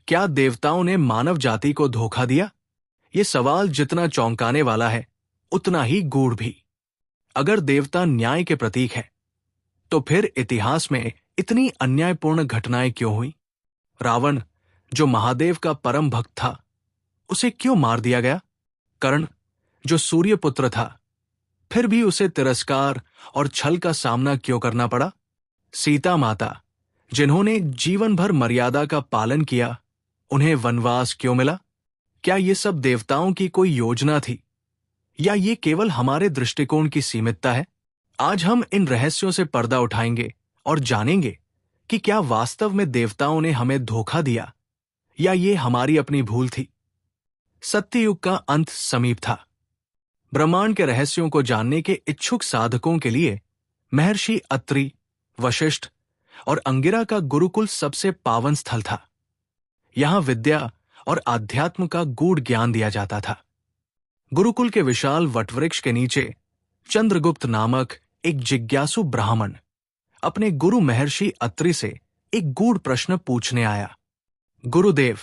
क्या देवताओं ने मानव जाति को धोखा दिया? ये सवाल जितना चौंकाने वाला है, उतना ही गूढ़ भी। अगर देवता न्याय के प्रतीक है, तो फिर इतिहास में इतनी अन्यायपूर्ण घटनाएं क्यों हुई? रावण, जो महादेव का परम भक्त था, उसे क्यों मार दिया गया? कर्ण, जो सूर्यपुत्र था, फिर भी उसे तिरस्कार और छल का सामना क्यों करना पड़ा? सीता माता, जिन्होंने जीवन भर मर्यादा का पालन किया, उन्हें वनवास क्यों मिला? क्या ये सब देवताओं की कोई योजना थी, या ये केवल हमारे दृष्टिकोण की सीमितता है? आज हम इन रहस्यों से पर्दा उठाएंगे और जानेंगे कि क्या वास्तव में देवताओं ने हमें धोखा दिया, या ये हमारी अपनी भूल थी। सत्ययुग का अंत समीप था। ब्रह्मांड के रहस्यों को जानने के इच्छुक साधकों के लिए महर्षि अत्रि, वशिष्ठ और अंगिरा का गुरुकुल सबसे पावन स्थल था। यहां विद्या और आध्यात्म का गूढ़ ज्ञान दिया जाता था। गुरुकुल के विशाल वटवृक्ष के नीचे चंद्रगुप्त नामक एक जिज्ञासु ब्राह्मण अपने गुरु महर्षि अत्रि से एक गूढ़ प्रश्न पूछने आया। गुरुदेव,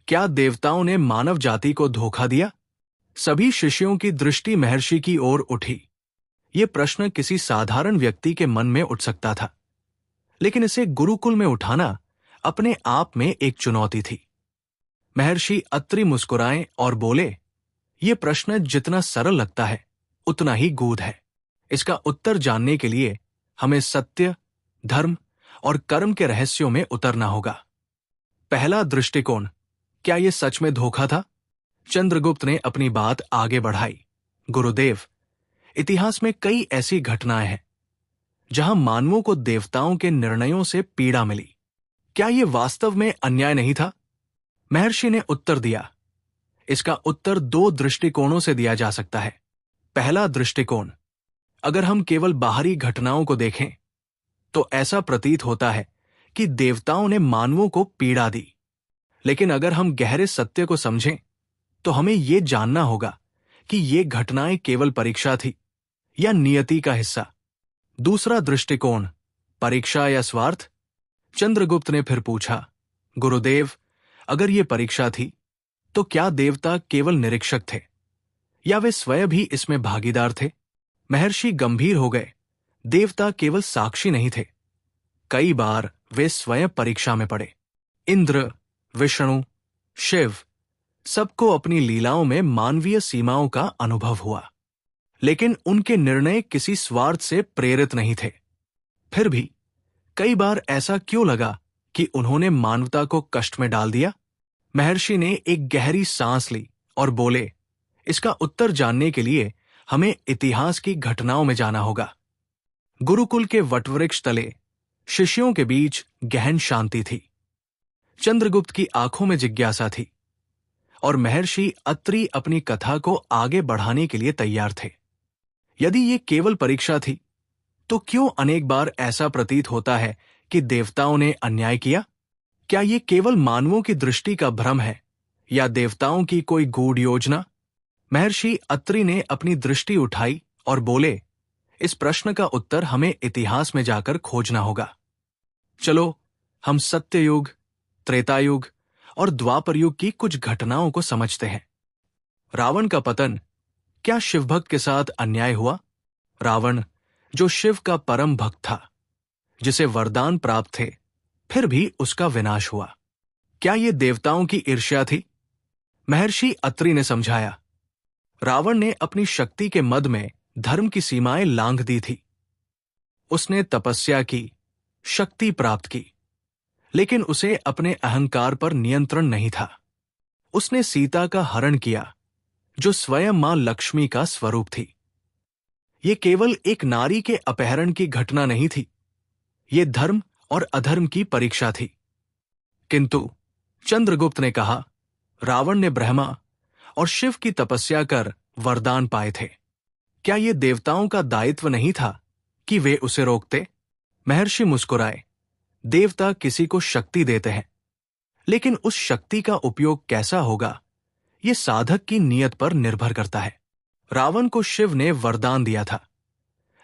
क्या देवताओं ने मानव जाति को धोखा दिया? सभी शिष्यों की दृष्टि महर्षि की ओर उठी। ये प्रश्न किसी साधारण व्यक्ति के मन में उठ सकता था, लेकिन इसे गुरुकुल में उठाना अपने आप में एक चुनौती थी। महर्षि अत्रि मुस्कुराए और बोले, ये प्रश्न जितना सरल लगता है, उतना ही गूढ़ है। इसका उत्तर जानने के लिए हमें सत्य, धर्म और कर्म के रहस्यों में उतरना होगा। पहला दृष्टिकोण, क्या यह सच में धोखा था? चंद्रगुप्त ने अपनी बात आगे बढ़ाई। गुरुदेव, इतिहास में कई ऐसी घटनाएं हैं जहां मानवों को देवताओं के निर्णयों से पीड़ा मिली। क्या यह वास्तव में अन्याय नहीं था? महर्षि ने उत्तर दिया, इसका उत्तर दो दृष्टिकोणों से दिया जा सकता है। पहला दृष्टिकोण, अगर हम केवल बाहरी घटनाओं को देखें, तो ऐसा प्रतीत होता है कि देवताओं ने मानवों को पीड़ा दी। लेकिन अगर हम गहरे सत्य को समझें, तो हमें यह जानना होगा कि ये घटनाएं केवल परीक्षा थी या नियति का हिस्सा। दूसरा दृष्टिकोण, परीक्षा या स्वार्थ? चंद्रगुप्त ने फिर पूछा, गुरुदेव, अगर ये परीक्षा थी, तो क्या देवता केवल निरीक्षक थे, या वे स्वयं भी इसमें भागीदार थे? महर्षि गंभीर हो गए। देवता केवल साक्षी नहीं थे, कई बार वे स्वयं परीक्षा में पड़े। इंद्र, विष्णु, शिव, सबको अपनी लीलाओं में मानवीय सीमाओं का अनुभव हुआ, लेकिन उनके निर्णय किसी स्वार्थ से प्रेरित नहीं थे। फिर भी कई बार ऐसा क्यों लगा कि उन्होंने मानवता को कष्ट में डाल दिया? महर्षि ने एक गहरी सांस ली और बोले, इसका उत्तर जानने के लिए हमें इतिहास की घटनाओं में जाना होगा। गुरुकुल के वटवृक्ष तले शिष्यों के बीच गहन शांति थी। चंद्रगुप्त की आंखों में जिज्ञासा थी, और महर्षि अत्रि अपनी कथा को आगे बढ़ाने के लिए तैयार थे। यदि ये केवल परीक्षा थी, तो क्यों अनेक बार ऐसा प्रतीत होता है कि देवताओं ने अन्याय किया? क्या ये केवल मानवों की दृष्टि का भ्रम है, या देवताओं की कोई गूढ़ योजना? महर्षि अत्रि ने अपनी दृष्टि उठाई और बोले, इस प्रश्न का उत्तर हमें इतिहास में जाकर खोजना होगा। चलो हम सत्ययुग, त्रेतायुग और द्वापर युग की कुछ घटनाओं को समझते हैं। रावण का पतन, क्या शिवभक्त के साथ अन्याय हुआ? रावण, जो शिव का परम भक्त था, जिसे वरदान प्राप्त थे, फिर भी उसका विनाश हुआ। क्या ये देवताओं की ईर्ष्या थी? महर्षि अत्रि ने समझाया, रावण ने अपनी शक्ति के मद में धर्म की सीमाएं लांघ दी थी। उसने तपस्या की, शक्ति प्राप्त की, लेकिन उसे अपने अहंकार पर नियंत्रण नहीं था। उसने सीता का हरण किया, जो स्वयं मां लक्ष्मी का स्वरूप थी। यह केवल एक नारी के अपहरण की घटना नहीं थी, यह धर्म और अधर्म की परीक्षा थी। किंतु चंद्रगुप्त ने कहा, रावण ने ब्रह्मा और शिव की तपस्या कर वरदान पाए थे। क्या यह देवताओं का दायित्व नहीं था कि वे उसे रोकते? महर्षि मुस्कुराए, देवता किसी को शक्ति देते हैं, लेकिन उस शक्ति का उपयोग कैसा होगा, यह साधक की नीयत पर निर्भर करता है। रावण को शिव ने वरदान दिया था,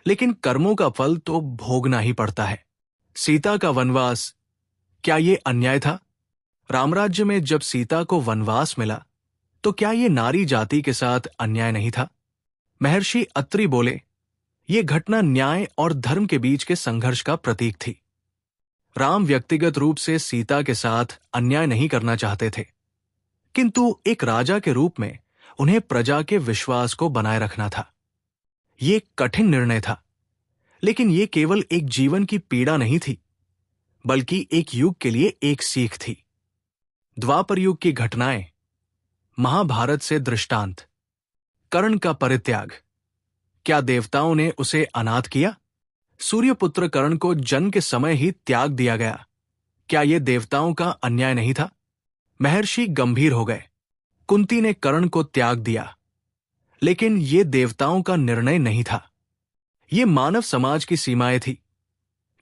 लेकिन कर्मों का फल तो भोगना ही पड़ता है। सीता का वनवास, क्या यह अन्याय था? रामराज्य में जब सीता को वनवास मिला तो क्या ये नारी जाति के साथ अन्याय नहीं था? महर्षि अत्रि बोले, ये घटना न्याय और धर्म के बीच के संघर्ष का प्रतीक थी। राम व्यक्तिगत रूप से सीता के साथ अन्याय नहीं करना चाहते थे, किंतु एक राजा के रूप में उन्हें प्रजा के विश्वास को बनाए रखना था। ये कठिन निर्णय था, लेकिन ये केवल एक जीवन की पीड़ा नहीं थी, बल्कि एक युग के लिए एक सीख थी। द्वापर युग की घटनाएं, महाभारत से दृष्टांत, कर्ण का परित्याग। क्या देवताओं ने उसे अनाथ किया? सूर्यपुत्र कर्ण को जन्म के समय ही त्याग दिया गया। क्या यह देवताओं का अन्याय नहीं था? महर्षि गंभीर हो गए। कुंती ने कर्ण को त्याग दिया, लेकिन ये देवताओं का निर्णय नहीं था। ये मानव समाज की सीमाएं थी,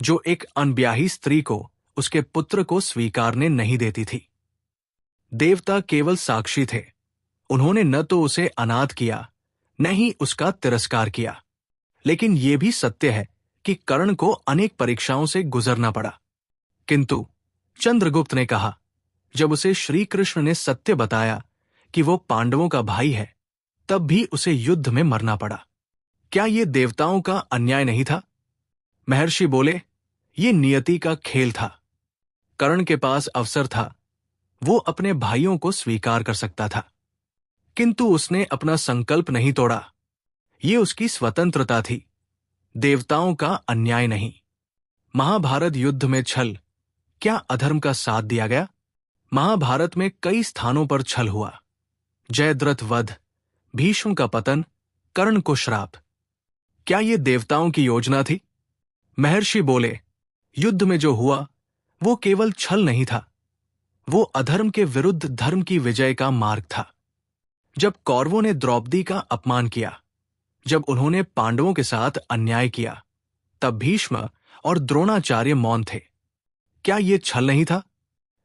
जो एक अनब्याही स्त्री को उसके पुत्र को स्वीकारने नहीं देती थी। देवता केवल साक्षी थे। उन्होंने न तो उसे अनाथ किया, न ही उसका तिरस्कार किया। लेकिन यह भी सत्य है कि कर्ण को अनेक परीक्षाओं से गुजरना पड़ा। किंतु चंद्रगुप्त ने कहा, जब उसे श्री कृष्ण ने सत्य बताया कि वो पांडवों का भाई है, तब भी उसे युद्ध में मरना पड़ा। क्या ये देवताओं का अन्याय नहीं था? महर्षि बोले, ये नियति का खेल था। कर्ण के पास अवसर था, वो अपने भाइयों को स्वीकार कर सकता था, किंतु उसने अपना संकल्प नहीं तोड़ा। ये उसकी स्वतंत्रता थी, देवताओं का अन्याय नहीं। महाभारत युद्ध में छल, क्या अधर्म का साथ दिया गया? महाभारत में कई स्थानों पर छल हुआ। जयद्रथ वध, भीष्म का पतन, कर्ण को श्राप। क्या ये देवताओं की योजना थी? महर्षि बोले, युद्ध में जो हुआ वो केवल छल नहीं था, वो अधर्म के विरुद्ध धर्म की विजय का मार्ग था। जब कौरवों ने द्रौपदी का अपमान किया, जब उन्होंने पांडवों के साथ अन्याय किया, तब भीष्म और द्रोणाचार्य मौन थे। क्या ये छल नहीं था?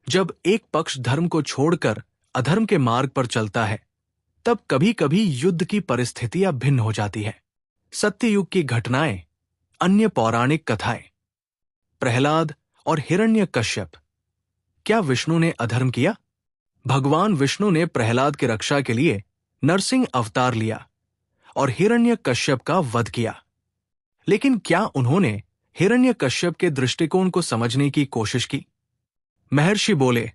जब एक पक्ष धर्म को छोड़कर अधर्म के मार्ग पर चलता है, तब कभी कभी युद्ध की परिस्थितियां भिन्न हो जाती है। सत्ययुग की घटनाएं, अन्य पौराणिक कथाएं, प्रहलाद और हिरण्यकश्यप। क्या विष्णु ने अधर्म किया? भगवान विष्णु ने प्रहलाद की रक्षा के लिए नरसिंह अवतार लिया और हिरण्यकश्यप का वध किया। लेकिन क्या उन्होंने हिरण्यकश्यप के दृष्टिकोण को समझने की कोशिश की? महर्षि बोले,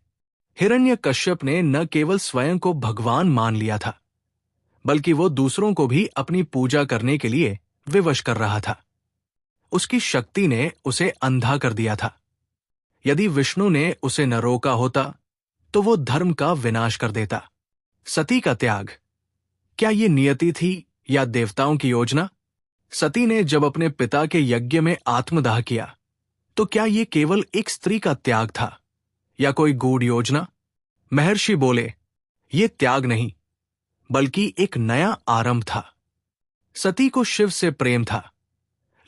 हिरण्यकश्यप ने न केवल स्वयं को भगवान मान लिया था, बल्कि वो दूसरों को भी अपनी पूजा करने के लिए विवश कर रहा था। उसकी शक्ति ने उसे अंधा कर दिया था। यदि विष्णु ने उसे न रोका होता तो वो धर्म का विनाश कर देता। सती का त्याग, क्या ये नियति थी या देवताओं की योजना? सती ने जब अपने पिता के यज्ञ में आत्मदाह किया, तो क्या ये केवल एक स्त्री का त्याग था या कोई गूढ़ योजना? महर्षि बोले, ये त्याग नहीं, बल्कि एक नया आरंभ था। सती को शिव से प्रेम था,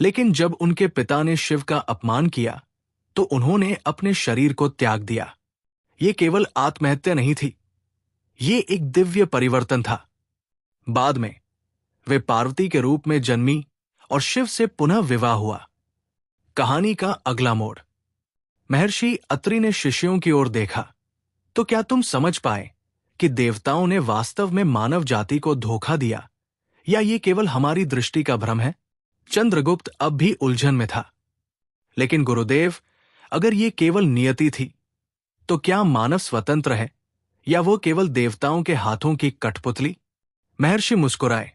लेकिन जब उनके पिता ने शिव का अपमान किया, तो उन्होंने अपने शरीर को त्याग दिया। ये केवल आत्महत्या नहीं थी, ये एक दिव्य परिवर्तन था। बाद में वे पार्वती के रूप में जन्मी और शिव से पुनः विवाह हुआ। कहानी का अगला मोड़। महर्षि अत्रि ने शिष्यों की ओर देखा, तो क्या तुम समझ पाए कि देवताओं ने वास्तव में मानव जाति को धोखा दिया, या ये केवल हमारी दृष्टि का भ्रम है? चंद्रगुप्त अब भी उलझन में था। लेकिन गुरुदेव, अगर ये केवल नियति थी, तो क्या मानव स्वतंत्र है, या वो केवल देवताओं के हाथों की कठपुतली? महर्षि मुस्कुराए।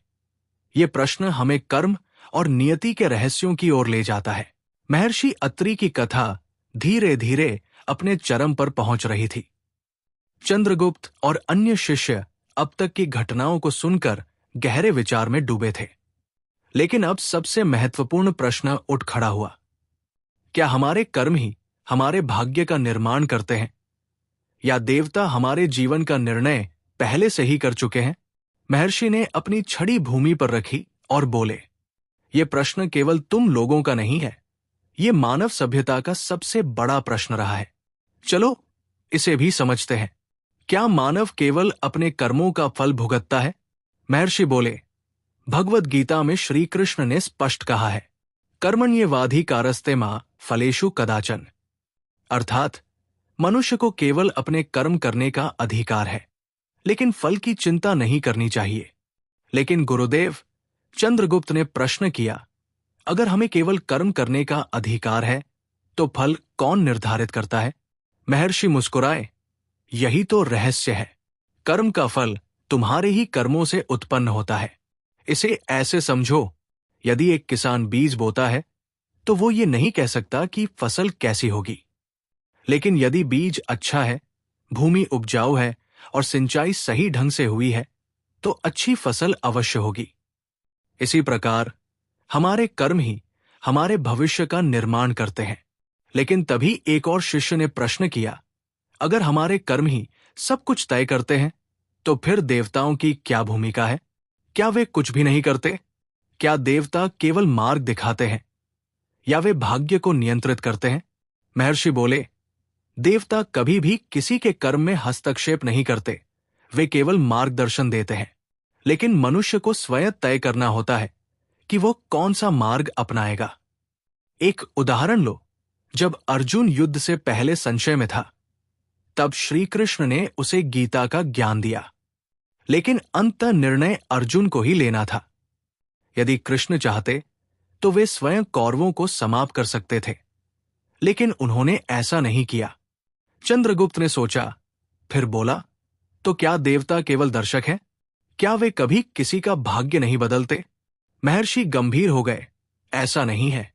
ये प्रश्न हमें कर्म और नियति के रहस्यों की ओर ले जाता है। महर्षि अत्रि की कथा धीरे धीरे अपने चरम पर पहुंच रही थी। चंद्रगुप्त और अन्य शिष्य अब तक की घटनाओं को सुनकर गहरे विचार में डूबे थे। लेकिन अब सबसे महत्वपूर्ण प्रश्न उठ खड़ा हुआ, क्या हमारे कर्म ही हमारे भाग्य का निर्माण करते हैं, या देवता हमारे जीवन का निर्णय पहले से ही कर चुके हैं? महर्षि ने अपनी छड़ी भूमि पर रखी और बोले, ये प्रश्न केवल तुम लोगों का नहीं है, ये मानव सभ्यता का सबसे बड़ा प्रश्न रहा है। चलो इसे भी समझते हैं। क्या मानव केवल अपने कर्मों का फल भुगतता है? महर्षि बोले, भगवद गीता में श्री कृष्ण ने स्पष्ट कहा है, कर्मण्येवाधिकारस्ते मा फलेषु कदाचन। अर्थात मनुष्य को केवल अपने कर्म करने का अधिकार है, लेकिन फल की चिंता नहीं करनी चाहिए। लेकिन गुरुदेव, चंद्रगुप्त ने प्रश्न किया, अगर हमें केवल कर्म करने का अधिकार है तो फल कौन निर्धारित करता है? महर्षि मुस्कुराए, यही तो रहस्य है। कर्म का फल तुम्हारे ही कर्मों से उत्पन्न होता है। इसे ऐसे समझो, यदि एक किसान बीज बोता है तो वो ये नहीं कह सकता कि फसल कैसी होगी, लेकिन यदि बीज अच्छा है, भूमि उपजाऊ है और सिंचाई सही ढंग से हुई है तो अच्छी फसल अवश्य होगी। इसी प्रकार हमारे कर्म ही हमारे भविष्य का निर्माण करते हैं। लेकिन तभी एक और शिष्य ने प्रश्न किया, अगर हमारे कर्म ही सब कुछ तय करते हैं तो फिर देवताओं की क्या भूमिका है? क्या वे कुछ भी नहीं करते? क्या देवता केवल मार्ग दिखाते हैं या वे भाग्य को नियंत्रित करते हैं? महर्षि बोले, देवता कभी भी किसी के कर्म में हस्तक्षेप नहीं करते, वे केवल मार्गदर्शन देते हैं। लेकिन मनुष्य को स्वयं तय करना होता है कि वो कौन सा मार्ग अपनाएगा। एक उदाहरण लो, जब अर्जुन युद्ध से पहले संशय में था, तब श्री कृष्ण ने उसे गीता का ज्ञान दिया, लेकिन अंत निर्णय अर्जुन को ही लेना था। यदि कृष्ण चाहते तो वे स्वयं कौरवों को समाप्त कर सकते थे, लेकिन उन्होंने ऐसा नहीं किया। चंद्रगुप्त ने सोचा, फिर बोला, तो क्या देवता केवल दर्शक हैं? क्या वे कभी किसी का भाग्य नहीं बदलते? महर्षि गंभीर हो गए, ऐसा नहीं है।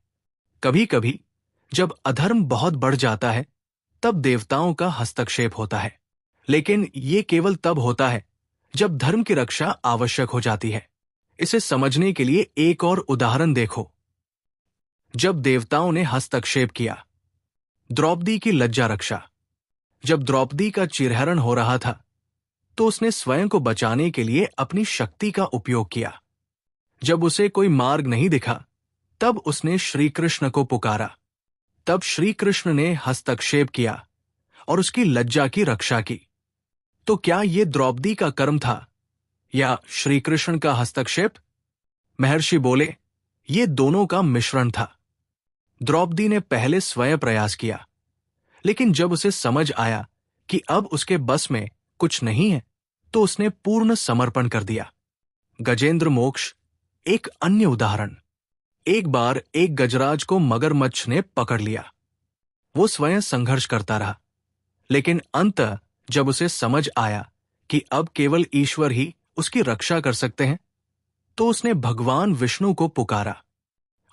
कभी कभी जब अधर्म बहुत बढ़ जाता है तब देवताओं का हस्तक्षेप होता है, लेकिन ये केवल तब होता है जब धर्म की रक्षा आवश्यक हो जाती है। इसे समझने के लिए एक और उदाहरण देखो। जब देवताओं ने हस्तक्षेप किया, द्रौपदी की लज्जा रक्षा। जब द्रौपदी का चिरहरण हो रहा था तो उसने स्वयं को बचाने के लिए अपनी शक्ति का उपयोग किया। जब उसे कोई मार्ग नहीं दिखा तब उसने श्री कृष्ण को पुकारा। तब श्री कृष्ण ने हस्तक्षेप किया और उसकी लज्जा की रक्षा की। तो क्या ये द्रौपदी का कर्म था या श्री कृष्ण का हस्तक्षेप? महर्षि बोले, ये दोनों का मिश्रण था। द्रौपदी ने पहले स्वयं प्रयास किया, लेकिन जब उसे समझ आया कि अब उसके बस में कुछ नहीं है तो उसने पूर्ण समर्पण कर दिया। गजेंद्र मोक्ष एक अन्य उदाहरण। एक बार एक गजराज को मगरमच्छ ने पकड़ लिया। वो स्वयं संघर्ष करता रहा, लेकिन अंत जब उसे समझ आया कि अब केवल ईश्वर ही उसकी रक्षा कर सकते हैं तो उसने भगवान विष्णु को पुकारा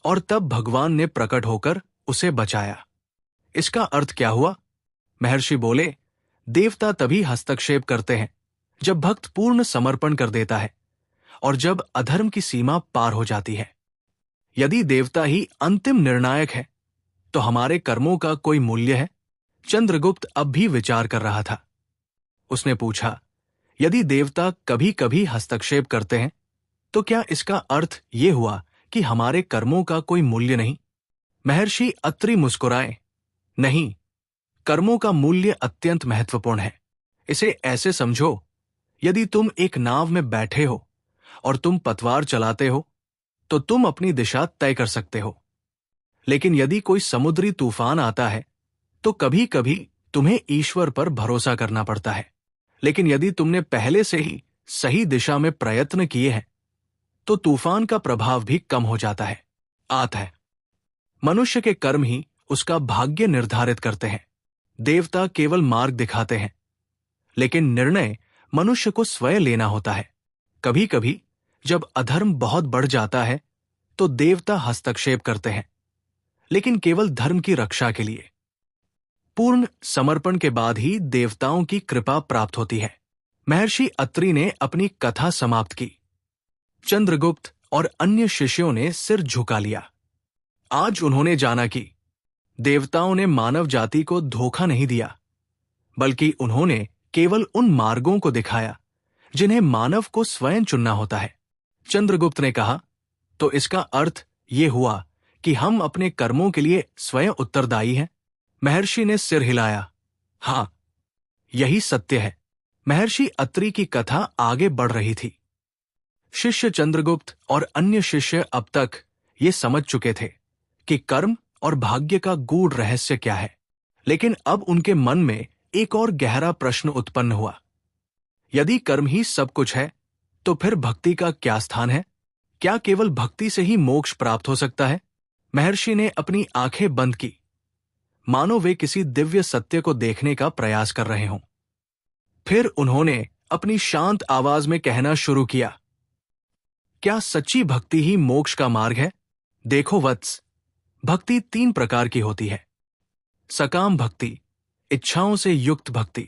और तब भगवान ने प्रकट होकर उसे बचाया। इसका अर्थ क्या हुआ? महर्षि बोले, देवता तभी हस्तक्षेप करते हैं जब भक्त पूर्ण समर्पण कर देता है और जब अधर्म की सीमा पार हो जाती है। यदि देवता ही अंतिम निर्णायक है तो हमारे कर्मों का कोई मूल्य है? चंद्रगुप्त अब भी विचार कर रहा था। उसने पूछा, यदि देवता कभी कभी हस्तक्षेप करते हैं तो क्या इसका अर्थ ये हुआ कि हमारे कर्मों का कोई मूल्य नहीं? महर्षि अत्रि मुस्कुराए, नहीं, कर्मों का मूल्य अत्यंत महत्वपूर्ण है। इसे ऐसे समझो, यदि तुम एक नाव में बैठे हो और तुम पतवार चलाते हो तो तुम अपनी दिशा तय कर सकते हो, लेकिन यदि कोई समुद्री तूफान आता है तो कभी कभी तुम्हें ईश्वर पर भरोसा करना पड़ता है। लेकिन यदि तुमने पहले से ही सही दिशा में प्रयत्न किए हैं तो तूफान का प्रभाव भी कम हो जाता है। आता है, मनुष्य के कर्म ही उसका भाग्य निर्धारित करते हैं। देवता केवल मार्ग दिखाते हैं, लेकिन निर्णय मनुष्य को स्वयं लेना होता है। कभी कभी जब अधर्म बहुत बढ़ जाता है तो देवता हस्तक्षेप करते हैं, लेकिन केवल धर्म की रक्षा के लिए। पूर्ण समर्पण के बाद ही देवताओं की कृपा प्राप्त होती है। महर्षि अत्रि ने अपनी कथा समाप्त की। चंद्रगुप्त और अन्य शिष्यों ने सिर झुका लिया। आज उन्होंने जाना कि देवताओं ने मानव जाति को धोखा नहीं दिया, बल्कि उन्होंने केवल उन मार्गों को दिखाया जिन्हें मानव को स्वयं चुनना होता है। चंद्रगुप्त ने कहा, तो इसका अर्थ ये हुआ कि हम अपने कर्मों के लिए स्वयं उत्तरदायी हैं? महर्षि ने सिर हिलाया, हां, यही सत्य है। महर्षि अत्रि की कथा आगे बढ़ रही थी। शिष्य चंद्रगुप्त और अन्य शिष्य अब तक ये समझ चुके थे कि कर्म और भाग्य का गूढ़ रहस्य क्या है, लेकिन अब उनके मन में एक और गहरा प्रश्न उत्पन्न हुआ। यदि कर्म ही सब कुछ है, तो फिर भक्ति का क्या स्थान है? क्या केवल भक्ति से ही मोक्ष प्राप्त हो सकता है? महर्षि ने अपनी आंखें बंद की, मानो वे किसी दिव्य सत्य को देखने का प्रयास कर रहे हों। फिर उन्होंने अपनी शांत आवाज में कहना शुरू किया, क्या सच्ची भक्ति ही मोक्ष का मार्ग है? देखो वत्स, भक्ति 3 प्रकार की होती है। सकाम भक्ति, इच्छाओं से युक्त भक्ति,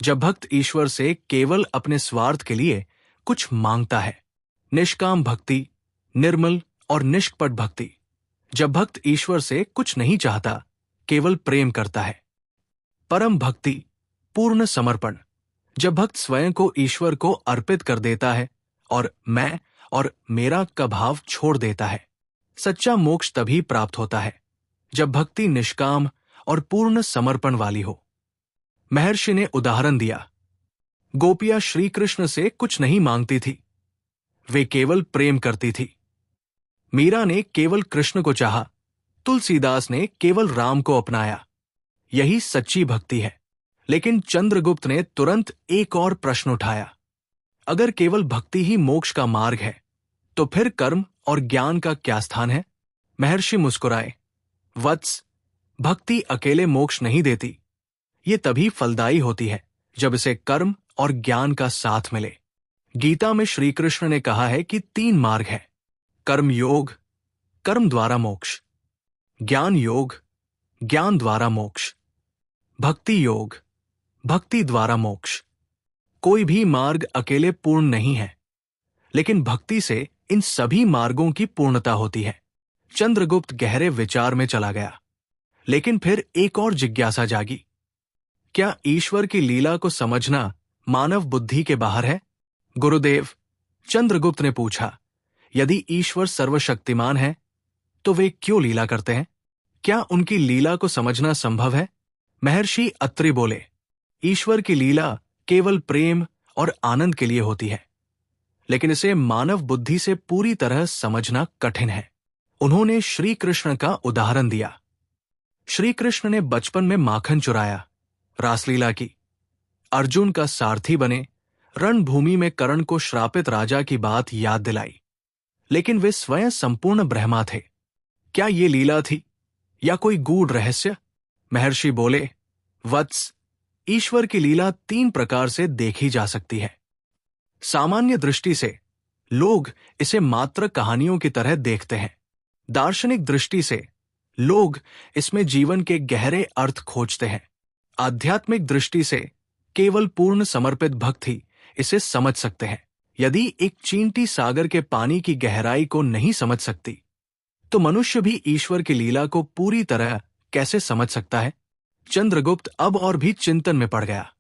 जब भक्त ईश्वर से केवल अपने स्वार्थ के लिए कुछ मांगता है। निष्काम भक्ति, निर्मल और निष्कपट भक्ति, जब भक्त ईश्वर से कुछ नहीं चाहता, केवल प्रेम करता है। परम भक्ति, पूर्ण समर्पण, जब भक्त स्वयं को ईश्वर को अर्पित कर देता है और मैं और मेरा का भाव छोड़ देता है। सच्चा मोक्ष तभी प्राप्त होता है जब भक्ति निष्काम और पूर्ण समर्पण वाली हो। महर्षि ने उदाहरण दिया, गोपियां श्री कृष्ण से कुछ नहीं मांगती थी, वे केवल प्रेम करती थी। मीरा ने केवल कृष्ण को चाहा, तुलसीदास ने केवल राम को अपनाया। यही सच्ची भक्ति है। लेकिन चंद्रगुप्त ने तुरंत एक और प्रश्न उठाया, अगर केवल भक्ति ही मोक्ष का मार्ग है, तो फिर कर्म और ज्ञान का क्या स्थान है? महर्षि मुस्कुराए, वत्स, भक्ति अकेले मोक्ष नहीं देती। ये तभी फलदायी होती है जब इसे कर्म और ज्ञान का साथ मिले। गीता में श्री कृष्ण ने कहा है कि 3 मार्ग है, कर्म योग, कर्म द्वारा मोक्ष, ज्ञान योग, ज्ञान द्वारा मोक्ष, भक्ति योग, भक्ति द्वारा मोक्ष। कोई भी मार्ग अकेले पूर्ण नहीं है, लेकिन भक्ति से इन सभी मार्गों की पूर्णता होती है। चंद्रगुप्त गहरे विचार में चला गया, लेकिन फिर एक और जिज्ञासा जागी, क्या ईश्वर की लीला को समझना मानव बुद्धि के बाहर है? गुरुदेव, चंद्रगुप्त ने पूछा, यदि ईश्वर सर्वशक्तिमान है, तो वे क्यों लीला करते हैं? क्या उनकी लीला को समझना संभव है? महर्षि अत्रि बोले, ईश्वर की लीला केवल प्रेम और आनंद के लिए होती है, लेकिन इसे मानव बुद्धि से पूरी तरह समझना कठिन है। उन्होंने श्री कृष्ण का उदाहरण दिया। श्री कृष्ण ने बचपन में माखन चुराया, रासलीला की, अर्जुन का सारथी बने, रणभूमि में कर्ण को श्रापित राजा की बात याद दिलाई, लेकिन वे स्वयं संपूर्ण ब्रह्मा थे। क्या ये लीला थी या कोई गूढ़ रहस्य? महर्षि बोले, वत्स, ईश्वर की लीला 3 प्रकार से देखी जा सकती है। सामान्य दृष्टि से लोग इसे मात्र कहानियों की तरह देखते हैं। दार्शनिक दृष्टि से लोग इसमें जीवन के गहरे अर्थ खोजते हैं। आध्यात्मिक दृष्टि से केवल पूर्ण समर्पित भक्त ही इसे समझ सकते हैं। यदि एक चींटी सागर के पानी की गहराई को नहीं समझ सकती, तो मनुष्य भी ईश्वर की लीला को पूरी तरह कैसे समझ सकता है? चंद्रगुप्त अब और भी चिंतन में पड़ गया,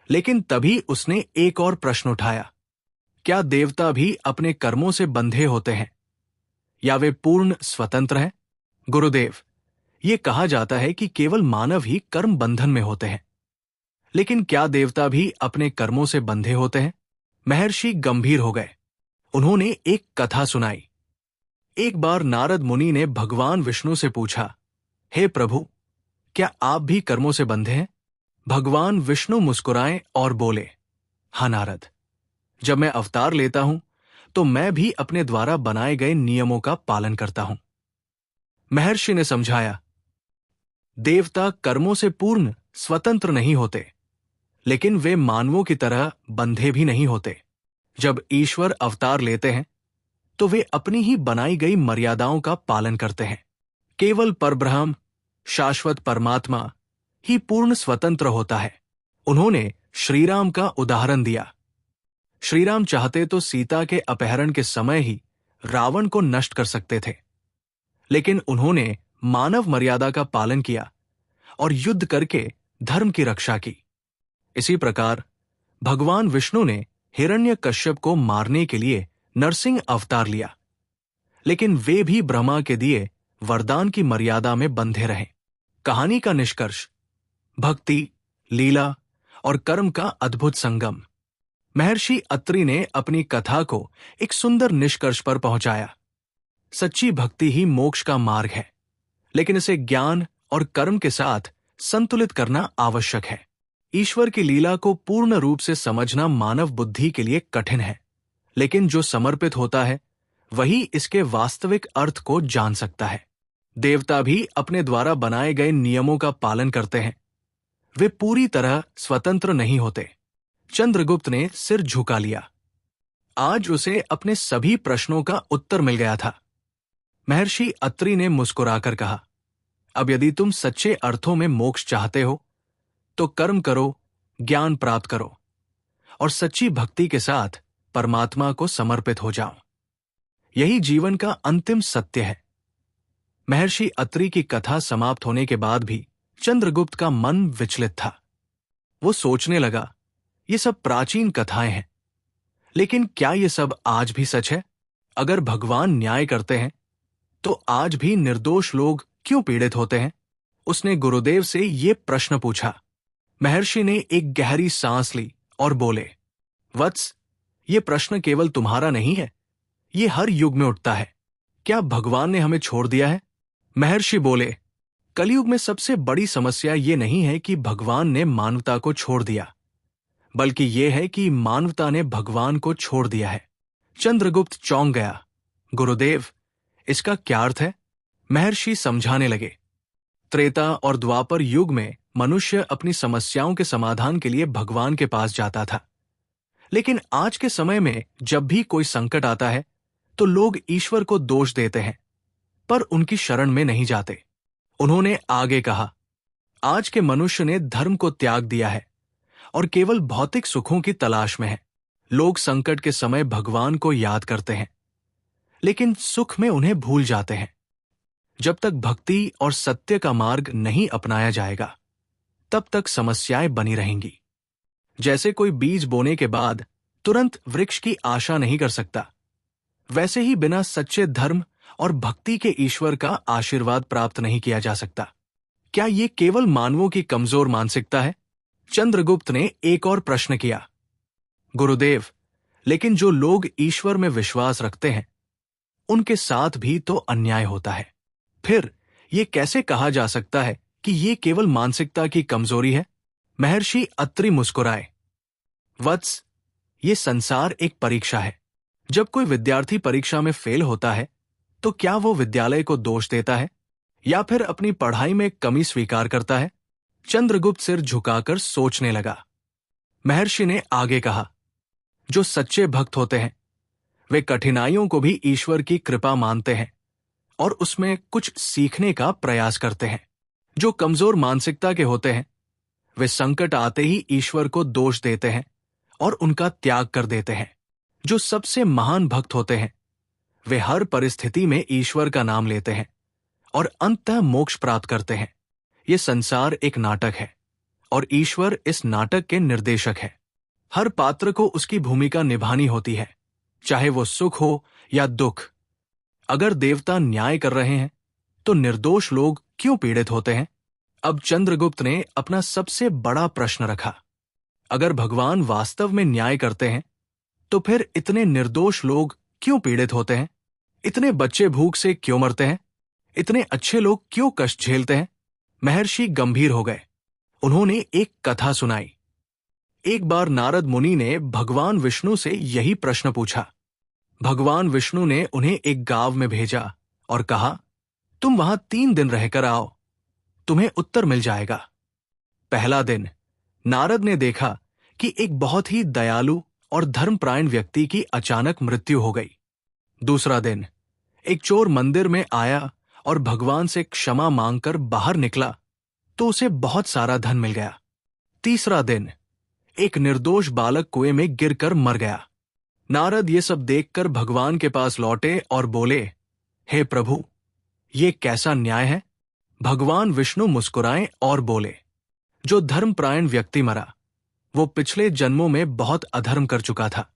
लेकिन तभी उसने एक और प्रश्न उठाया, क्या देवता भी अपने कर्मों से बंधे होते हैं या वे पूर्ण स्वतंत्र हैं? गुरुदेव, ये कहा जाता है कि केवल मानव ही कर्म बंधन में होते हैं, लेकिन क्या देवता भी अपने कर्मों से बंधे होते हैं? महर्षि गंभीर हो गए। उन्होंने एक कथा सुनाई। एक बार नारद मुनि ने भगवान विष्णु से पूछा, हे प्रभु, क्या आप भी कर्मों से बंधे हैं? भगवान विष्णु मुस्कुराए और बोले, हाँ नारद, जब मैं अवतार लेता हूं तो मैं भी अपने द्वारा बनाए गए नियमों का पालन करता हूं। महर्षि ने समझाया, देवता कर्मों से पूर्ण स्वतंत्र नहीं होते, लेकिन वे मानवों की तरह बंधे भी नहीं होते। जब ईश्वर अवतार लेते हैं तो वे अपनी ही बनाई गई मर्यादाओं का पालन करते हैं। केवल परब्रह्म, शाश्वत परमात्मा ही पूर्ण स्वतंत्र होता है। उन्होंने श्रीराम का उदाहरण दिया। श्रीराम चाहते तो सीता के अपहरण के समय ही रावण को नष्ट कर सकते थे, लेकिन उन्होंने मानव मर्यादा का पालन किया और युद्ध करके धर्म की रक्षा की। इसी प्रकार भगवान विष्णु ने हिरण्यकश्यप को मारने के लिए नरसिंह अवतार लिया, लेकिन वे भी ब्रह्मा के दिए वरदान की मर्यादा में बंधे रहे। कहानी का निष्कर्ष, भक्ति, लीला और कर्म का अद्भुत संगम। महर्षि अत्रि ने अपनी कथा को एक सुंदर निष्कर्ष पर पहुंचाया। सच्ची भक्ति ही मोक्ष का मार्ग है, लेकिन इसे ज्ञान और कर्म के साथ संतुलित करना आवश्यक है। ईश्वर की लीला को पूर्ण रूप से समझना मानव बुद्धि के लिए कठिन है, लेकिन जो समर्पित होता है वही इसके वास्तविक अर्थ को जान सकता है। देवता भी अपने द्वारा बनाए गए नियमों का पालन करते हैं, वे पूरी तरह स्वतंत्र नहीं होते। चंद्रगुप्त ने सिर झुका लिया। आज उसे अपने सभी प्रश्नों का उत्तर मिल गया था। महर्षि अत्रि ने मुस्कुराकर कहा, अब यदि तुम सच्चे अर्थों में मोक्ष चाहते हो तो कर्म करो, ज्ञान प्राप्त करो और सच्ची भक्ति के साथ परमात्मा को समर्पित हो जाओ। यही जीवन का अंतिम सत्य है। महर्षि अत्रि की कथा समाप्त होने के बाद भी चंद्रगुप्त का मन विचलित था। वो सोचने लगा, ये सब प्राचीन कथाएं हैं, लेकिन क्या ये सब आज भी सच है? अगर भगवान न्याय करते हैं तो आज भी निर्दोष लोग क्यों पीड़ित होते हैं? उसने गुरुदेव से ये प्रश्न पूछा। महर्षि ने एक गहरी सांस ली और बोले, वत्स, ये प्रश्न केवल तुम्हारा नहीं है, ये हर युग में उठता है। क्या भगवान ने हमें छोड़ दिया है? महर्षि बोले, कलयुग में सबसे बड़ी समस्या ये नहीं है कि भगवान ने मानवता को छोड़ दिया, बल्कि यह है कि मानवता ने भगवान को छोड़ दिया है। चंद्रगुप्त चौंक गया। गुरुदेव, इसका क्या अर्थ है? महर्षि समझाने लगे। त्रेता और द्वापर युग में मनुष्य अपनी समस्याओं के समाधान के लिए भगवान के पास जाता था, लेकिन आज के समय में जब भी कोई संकट आता है तो लोग ईश्वर को दोष देते हैं, पर उनकी शरण में नहीं जाते। उन्होंने आगे कहा, आज के मनुष्य ने धर्म को त्याग दिया है और केवल भौतिक सुखों की तलाश में है। लोग संकट के समय भगवान को याद करते हैं, लेकिन सुख में उन्हें भूल जाते हैं। जब तक भक्ति और सत्य का मार्ग नहीं अपनाया जाएगा, तब तक समस्याएं बनी रहेंगी। जैसे कोई बीज बोने के बाद तुरंत वृक्ष की आशा नहीं कर सकता, वैसे ही बिना सच्चे धर्म और भक्ति के ईश्वर का आशीर्वाद प्राप्त नहीं किया जा सकता। क्या ये केवल मानवों की कमजोर मानसिकता है? चंद्रगुप्त ने एक और प्रश्न किया। गुरुदेव, लेकिन जो लोग ईश्वर में विश्वास रखते हैं उनके साथ भी तो अन्याय होता है। फिर ये कैसे कहा जा सकता है कि ये केवल मानसिकता की कमजोरी है? महर्षि अत्रि मुस्कुराए। वत्स, ये संसार एक परीक्षा है। जब कोई विद्यार्थी परीक्षा में फेल होता है तो क्या वो विद्यालय को दोष देता है या फिर अपनी पढ़ाई में कमी स्वीकार करता है? चंद्रगुप्त सिर झुकाकर सोचने लगा। महर्षि ने आगे कहा, जो सच्चे भक्त होते हैं वे कठिनाइयों को भी ईश्वर की कृपा मानते हैं और उसमें कुछ सीखने का प्रयास करते हैं। जो कमजोर मानसिकता के होते हैं वे संकट आते ही ईश्वर को दोष देते हैं और उनका त्याग कर देते हैं। जो सबसे महान भक्त होते हैं वे हर परिस्थिति में ईश्वर का नाम लेते हैं और अंततः मोक्ष प्राप्त करते हैं। ये संसार एक नाटक है और ईश्वर इस नाटक के निर्देशक है। हर पात्र को उसकी भूमिका निभानी होती है, चाहे वो सुख हो या दुख। अगर देवता न्याय कर रहे हैं तो निर्दोष लोग क्यों पीड़ित होते हैं? अब चंद्रगुप्त ने अपना सबसे बड़ा प्रश्न रखा। अगर भगवान वास्तव में न्याय करते हैं तो फिर इतने निर्दोष लोग क्यों पीड़ित होते हैं? इतने बच्चे भूख से क्यों मरते हैं? इतने अच्छे लोग क्यों कष्ट झेलते हैं? महर्षि गंभीर हो गए। उन्होंने एक कथा सुनाई। एक बार नारद मुनि ने भगवान विष्णु से यही प्रश्न पूछा। भगवान विष्णु ने उन्हें एक गांव में भेजा और कहा, तुम वहां 3 दिन रहकर आओ, तुम्हें उत्तर मिल जाएगा। पहला दिन नारद ने देखा कि एक बहुत ही दयालु और धर्मपरायण व्यक्ति की अचानक मृत्यु हो गई। दूसरा दिन एक चोर मंदिर में आया और भगवान से क्षमा मांगकर बाहर निकला तो उसे बहुत सारा धन मिल गया। तीसरा दिन एक निर्दोष बालक कुएं में गिरकर मर गया। नारद ये सब देखकर भगवान के पास लौटे और बोले, हे प्रभु, ये कैसा न्याय है? भगवान विष्णु मुस्कुराए और बोले, जो धर्मपरायण व्यक्ति मरा वो पिछले जन्मों में बहुत अधर्म कर चुका था,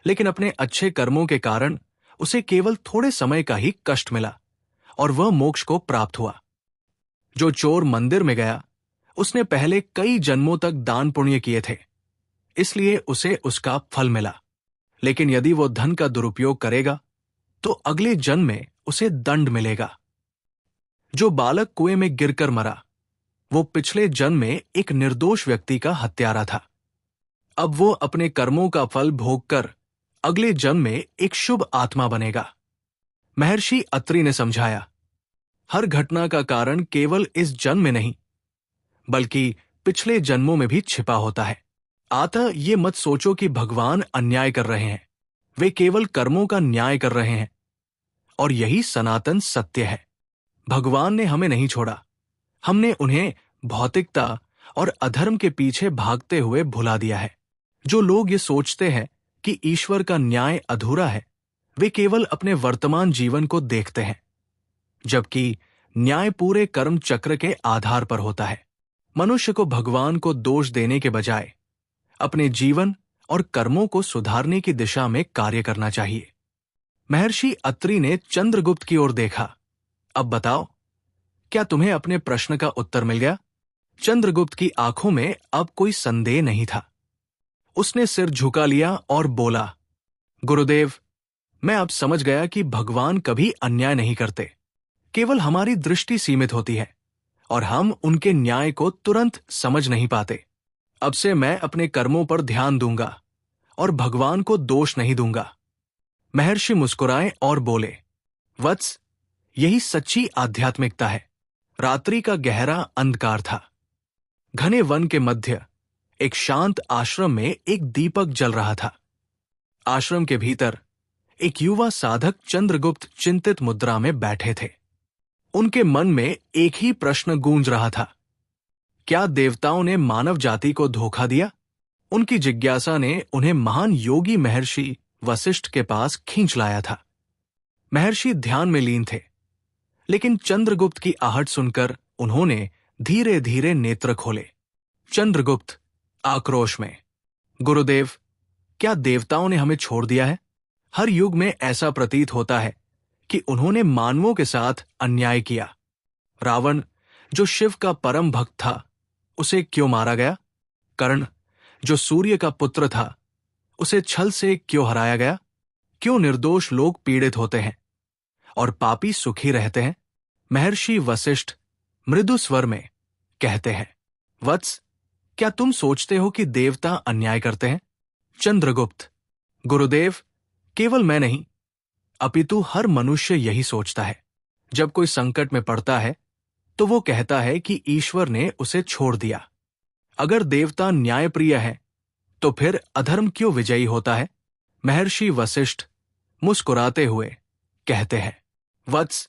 लेकिन अपने अच्छे कर्मों के कारण उसे केवल थोड़े समय का ही कष्ट मिला और वह मोक्ष को प्राप्त हुआ। जो चोर मंदिर में गया उसने पहले कई जन्मों तक दान पुण्य किए थे, इसलिए उसे उसका फल मिला। लेकिन यदि वो धन का दुरुपयोग करेगा तो अगले जन्म में उसे दंड मिलेगा। जो बालक कुएं में गिरकर मरा वो पिछले जन्म में एक निर्दोष व्यक्ति का हत्यारा था। अब वो अपने कर्मों का फल भोगकर अगले जन्म में एक शुभ आत्मा बनेगा। महर्षि अत्रि ने समझाया, हर घटना का कारण केवल इस जन्म में नहीं बल्कि पिछले जन्मों में भी छिपा होता है। अतः ये मत सोचो कि भगवान अन्याय कर रहे हैं। वे केवल कर्मों का न्याय कर रहे हैं और यही सनातन सत्य है। भगवान ने हमें नहीं छोड़ा, हमने उन्हें भौतिकता और अधर्म के पीछे भागते हुए भुला दिया है। जो लोग ये सोचते हैं कि ईश्वर का न्याय अधूरा है, वे केवल अपने वर्तमान जीवन को देखते हैं, जबकि न्याय पूरे कर्म चक्र के आधार पर होता है। मनुष्य को भगवान को दोष देने के बजाय अपने जीवन और कर्मों को सुधारने की दिशा में कार्य करना चाहिए। महर्षि अत्रि ने चंद्रगुप्त की ओर देखा। अब बताओ, क्या तुम्हें अपने प्रश्न का उत्तर मिल गया? चंद्रगुप्त की आंखों में अब कोई संदेह नहीं था। उसने सिर झुका लिया और बोला, गुरुदेव, मैं अब समझ गया कि भगवान कभी अन्याय नहीं करते। केवल हमारी दृष्टि सीमित होती है और हम उनके न्याय को तुरंत समझ नहीं पाते। अब से मैं अपने कर्मों पर ध्यान दूंगा और भगवान को दोष नहीं दूंगा। महर्षि मुस्कुराए और बोले, वत्स, यही सच्ची आध्यात्मिकता है। रात्रि का गहरा अंधकार था। घने वन के मध्य एक शांत आश्रम में एक दीपक जल रहा था। आश्रम के भीतर एक युवा साधक चंद्रगुप्त चिंतित मुद्रा में बैठे थे। उनके मन में एक ही प्रश्न गूंज रहा था, क्या देवताओं ने मानव जाति को धोखा दिया? उनकी जिज्ञासा ने उन्हें महान योगी महर्षि वशिष्ठ के पास खींच लाया था। महर्षि ध्यान में लीन थे, लेकिन चंद्रगुप्त की आहट सुनकर उन्होंने धीरे धीरे नेत्र खोले। चंद्रगुप्त आक्रोश में, गुरुदेव, क्या देवताओं ने हमें छोड़ दिया है? हर युग में ऐसा प्रतीत होता है कि उन्होंने मानवों के साथ अन्याय किया। रावण, जो शिव का परम भक्त था, उसे क्यों मारा गया? कर्ण, जो सूर्य का पुत्र था, उसे छल से क्यों हराया गया? क्यों निर्दोष लोग पीड़ित होते हैं और पापी सुखी रहते हैं? महर्षि वशिष्ठ मृदु स्वर में कहते हैं, वत्स, क्या तुम सोचते हो कि देवता अन्याय करते हैं? चंद्रगुप्त, गुरुदेव, केवल मैं नहीं, अपितु हर मनुष्य यही सोचता है। जब कोई संकट में पड़ता है तो वो कहता है कि ईश्वर ने उसे छोड़ दिया। अगर देवता न्यायप्रिय है तो फिर अधर्म क्यों विजयी होता है? महर्षि वशिष्ठ मुस्कुराते हुए कहते हैं, वत्स,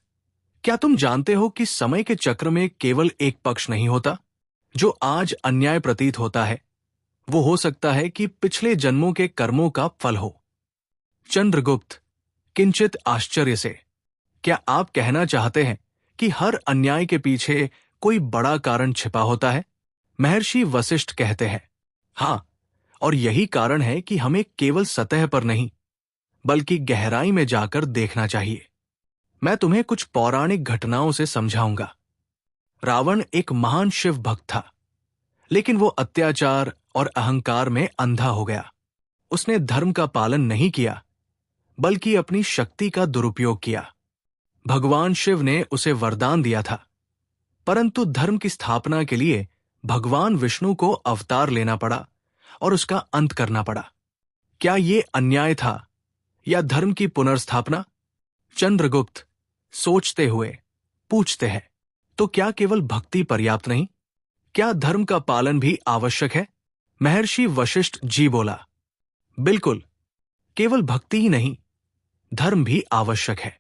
क्या तुम जानते हो कि समय के चक्र में केवल एक पक्ष नहीं होता? जो आज अन्याय प्रतीत होता है, वो हो सकता है कि पिछले जन्मों के कर्मों का फल हो। चंद्रगुप्त किंचित आश्चर्य से, क्या आप कहना चाहते हैं कि हर अन्याय के पीछे कोई बड़ा कारण छिपा होता है? महर्षि वशिष्ठ कहते हैं, हाँ, और यही कारण है कि हमें केवल सतह पर नहीं बल्कि गहराई में जाकर देखना चाहिए। मैं तुम्हें कुछ पौराणिक घटनाओं से समझाऊंगा। रावण एक महान शिव भक्त था, लेकिन वो अत्याचार और अहंकार में अंधा हो गया। उसने धर्म का पालन नहीं किया बल्कि अपनी शक्ति का दुरुपयोग किया। भगवान शिव ने उसे वरदान दिया था, परंतु धर्म की स्थापना के लिए भगवान विष्णु को अवतार लेना पड़ा और उसका अंत करना पड़ा। क्या ये अन्याय था या धर्म की पुनर्स्थापना? चंद्रगुप्त सोचते हुए पूछते हैं, तो क्या केवल भक्ति पर्याप्त नहीं? क्या धर्म का पालन भी आवश्यक है? महर्षि वशिष्ठ जी बोला, बिल्कुल, केवल भक्ति ही नहीं, धर्म भी आवश्यक है।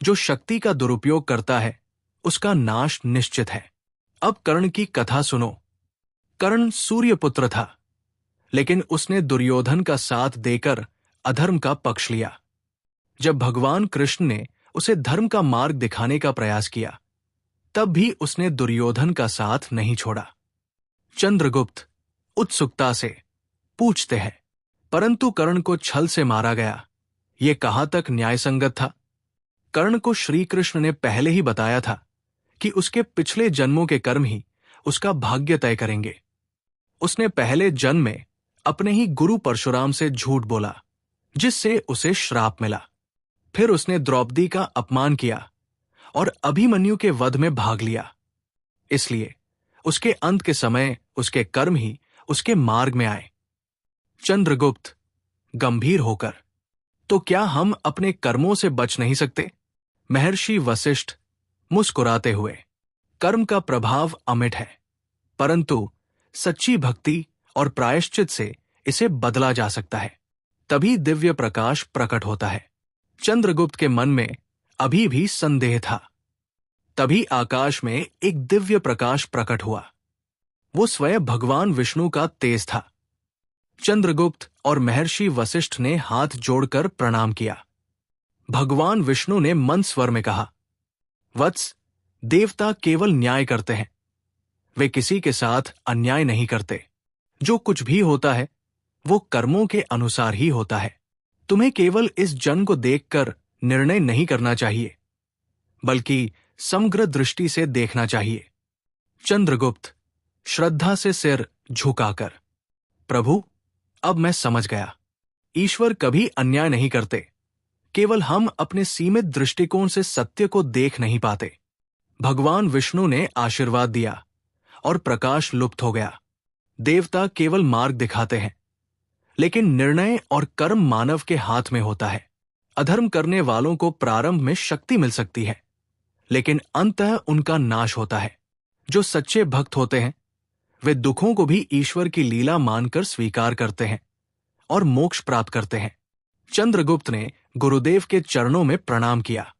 जो शक्ति का दुरुपयोग करता है उसका नाश निश्चित है। अब कर्ण की कथा सुनो। कर्ण सूर्यपुत्र था, लेकिन उसने दुर्योधन का साथ देकर अधर्म का पक्ष लिया। जब भगवान कृष्ण ने उसे धर्म का मार्ग दिखाने का प्रयास किया, तब भी उसने दुर्योधन का साथ नहीं छोड़ा। चंद्रगुप्त उत्सुकता से पूछते हैं, परंतु कर्ण को छल से मारा गया, ये कहाँ तक न्यायसंगत था? कर्ण को श्री कृष्ण ने पहले ही बताया था कि उसके पिछले जन्मों के कर्म ही उसका भाग्य तय करेंगे। उसने पहले जन्म में अपने ही गुरु परशुराम से झूठ बोला, जिससे उसे श्राप मिला। फिर उसने द्रौपदी का अपमान किया और अभिमन्यु के वध में भाग लिया। इसलिए उसके अंत के समय उसके कर्म ही उसके मार्ग में आए। चंद्रगुप्त गंभीर होकर, तो क्या हम अपने कर्मों से बच नहीं सकते? महर्षि वशिष्ठ मुस्कुराते हुए, कर्म का प्रभाव अमिट है, परंतु सच्ची भक्ति और प्रायश्चित से इसे बदला जा सकता है। तभी दिव्य प्रकाश प्रकट होता है। चंद्रगुप्त के मन में अभी भी संदेह था। तभी आकाश में एक दिव्य प्रकाश प्रकट हुआ। वो स्वयं भगवान विष्णु का तेज था। चंद्रगुप्त और महर्षि वशिष्ठ ने हाथ जोड़कर प्रणाम किया। भगवान विष्णु ने मंद स्वर में कहा, वत्स, देवता केवल न्याय करते हैं, वे किसी के साथ अन्याय नहीं करते। जो कुछ भी होता है वो कर्मों के अनुसार ही होता है। तुम्हें केवल इस जन को देखकर निर्णय नहीं करना चाहिए, बल्कि समग्र दृष्टि से देखना चाहिए। चंद्रगुप्त श्रद्धा से सिर झुकाकर, प्रभु, अब मैं समझ गया। ईश्वर कभी अन्याय नहीं करते, केवल हम अपने सीमित दृष्टिकोण से सत्य को देख नहीं पाते। भगवान विष्णु ने आशीर्वाद दिया और प्रकाश लुप्त हो गया। देवता केवल मार्ग दिखाते हैं, लेकिन निर्णय और कर्म मानव के हाथ में होता है। अधर्म करने वालों को प्रारंभ में शक्ति मिल सकती है, लेकिन अंततः उनका नाश होता है। जो सच्चे भक्त होते हैं वे दुखों को भी ईश्वर की लीला मानकर स्वीकार करते हैं और मोक्ष प्राप्त करते हैं। चंद्रगुप्त ने गुरुदेव के चरणों में प्रणाम किया।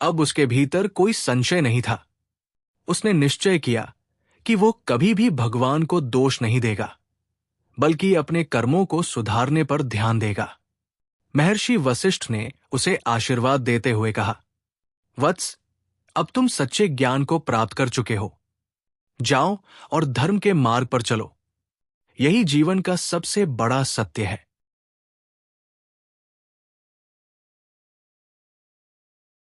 अब उसके भीतर कोई संशय नहीं था। उसने निश्चय किया कि वो कभी भी भगवान को दोष नहीं देगा, बल्कि अपने कर्मों को सुधारने पर ध्यान देगा। महर्षि वशिष्ठ ने उसे आशीर्वाद देते हुए कहा, वत्स, अब तुम सच्चे ज्ञान को प्राप्त कर चुके हो। जाओ और धर्म के मार्ग पर चलो। यही जीवन का सबसे बड़ा सत्य है।